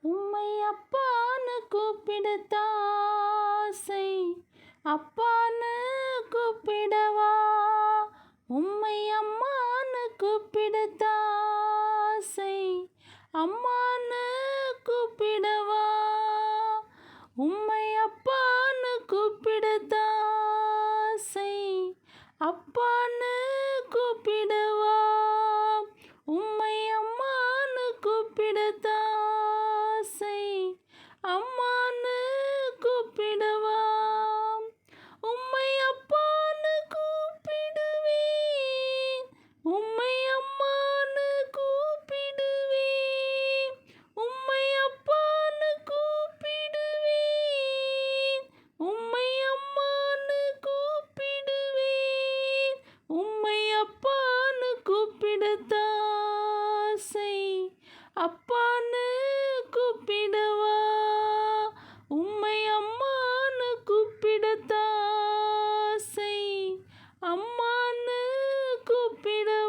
உம்மை அப்பான்னு கூப்பிடத்தாசை, அப்பான்னு கூப்பிடவா? உம்மை அம்மான்னு கூப்பிடத்தாசை, அம்மான்னு கூப்பிடவா? உம்மை அப்பான்னு கூப்பிடத்தாசை, அப்பான்னு கூப்பிடவா? உம்மை அம்மான்னு கூப்பிடத்தாசை, அம்மான்னு கூப்பிடவா? உம்மை அப்பான்னு கூப்பிடுவேன், உம்மை அம்மான்னு கூப்பிடுவேன், உம்மை அப்பான்னு கூப்பிடுவேன், உம்மை அம்மான்னு கூப்பிடுவேன், உம்மை அப்பான்னு கூப்பிடத்தாசை, அப்பான்னு கூப்பிடவா? உம்மை அம்மான்னு கூப்பிடத்தாசை, அம்மான்னு கூப்பிடவா?